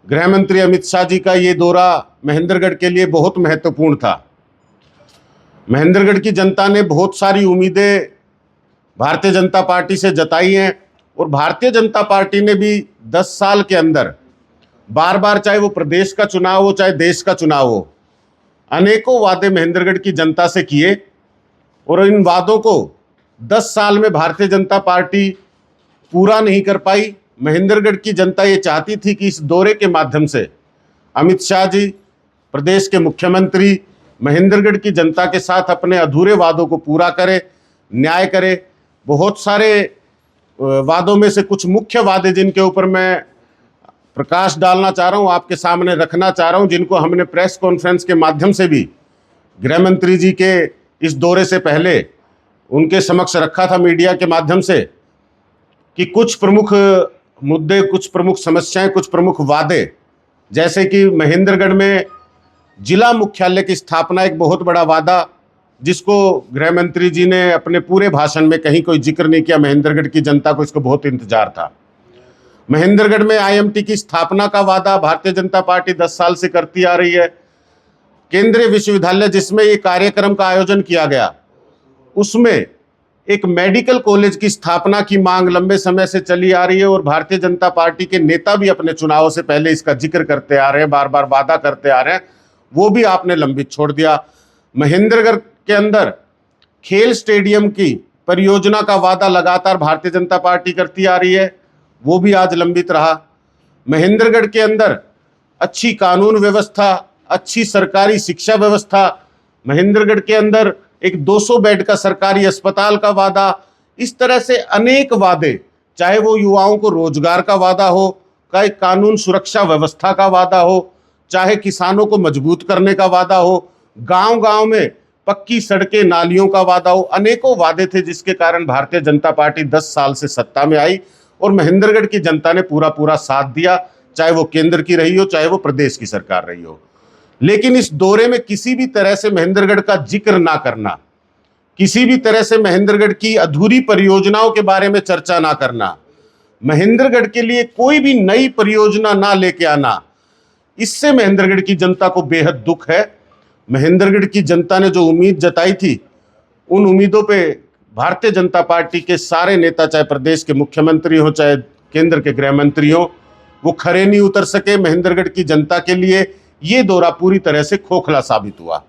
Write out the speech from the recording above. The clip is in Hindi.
गृह मंत्री अमित शाह जी का ये दौरा महेंद्रगढ़ के लिए बहुत महत्वपूर्ण था। महेंद्रगढ़ की जनता ने बहुत सारी उम्मीदें भारतीय जनता पार्टी से जताई हैं और भारतीय जनता पार्टी ने भी 10 साल के अंदर बार बार, चाहे वो प्रदेश का चुनाव हो चाहे देश का चुनाव हो, अनेकों वादे महेंद्रगढ़ की जनता से किए और इन वादों को 10 साल में भारतीय जनता पार्टी पूरा नहीं कर पाई। महेंद्रगढ़ की जनता ये चाहती थी कि इस दौरे के माध्यम से अमित शाह जी, प्रदेश के मुख्यमंत्री, महेंद्रगढ़ की जनता के साथ अपने अधूरे वादों को पूरा करे, न्याय करे। बहुत सारे वादों में से कुछ मुख्य वादे जिनके ऊपर मैं प्रकाश डालना चाह रहा हूं, आपके सामने रखना चाह रहा हूं, जिनको हमने प्रेस कॉन्फ्रेंस के माध्यम से भी गृह मंत्री जी के इस दौरे से पहले उनके समक्ष रखा था मीडिया के माध्यम से, कि कुछ प्रमुख मुद्दे, कुछ प्रमुख समस्याएं, कुछ प्रमुख वादे, जैसे कि महेंद्रगढ़ में जिला मुख्यालय की स्थापना, एक बहुत बड़ा वादा जिसको गृह मंत्री जी ने अपने पूरे भाषण में कहीं कोई जिक्र नहीं किया। महेंद्रगढ़ की जनता को इसको बहुत इंतजार था। महेंद्रगढ़ में आईएमटी की स्थापना का वादा भारतीय जनता पार्टी 10 साल से करती आ रही है। केंद्रीय विश्वविद्यालय जिसमें ये कार्यक्रम का आयोजन किया गया, उसमें एक मेडिकल कॉलेज की स्थापना की मांग लंबे समय से चली आ रही है और भारतीय जनता पार्टी के नेता भी अपने चुनावों से पहले इसका जिक्र करते आ रहे हैं, बार बार वादा करते आ रहे हैं, वो भी आपने लंबित छोड़ दिया। महेंद्रगढ़ के अंदर खेल स्टेडियम की परियोजना का वादा लगातार भारतीय जनता पार्टी करती आ रही है, वो भी आज लंबित रहा। महेंद्रगढ़ के अंदर अच्छी कानून व्यवस्था, अच्छी सरकारी शिक्षा व्यवस्था, महेंद्रगढ़ के अंदर एक 200 बेड का सरकारी अस्पताल का वादा, इस तरह से अनेक वादे, चाहे वो युवाओं को रोजगार का वादा हो, चाहे कानून सुरक्षा व्यवस्था का वादा हो, चाहे किसानों को मजबूत करने का वादा हो, गांव-गांव में पक्की सड़कें, नालियों का वादा हो, अनेकों वादे थे जिसके कारण भारतीय जनता पार्टी 10 साल से सत्ता में आई और महेंद्रगढ़ की जनता ने पूरा साथ दिया, चाहे वो केंद्र की रही हो, चाहे वो प्रदेश की सरकार रही हो। लेकिन इस दौरे में किसी भी तरह से महेंद्रगढ़ का जिक्र ना करना, किसी भी तरह से महेंद्रगढ़ की अधूरी परियोजनाओं के बारे में चर्चा ना करना, महेंद्रगढ़ के लिए कोई भी नई परियोजना ना लेके आना, इससे महेंद्रगढ़ की जनता को बेहद दुख है। महेंद्रगढ़ की जनता ने जो उम्मीद जताई थी, उन उम्मीदों पे भारतीय जनता पार्टी के सारे नेता, चाहे प्रदेश के मुख्यमंत्री हो चाहे केंद्र के गृह मंत्री हो, वो खरे नहीं उतर सके। महेंद्रगढ़ की जनता के लिए ये दौरा पूरी तरह से खोखला साबित हुआ।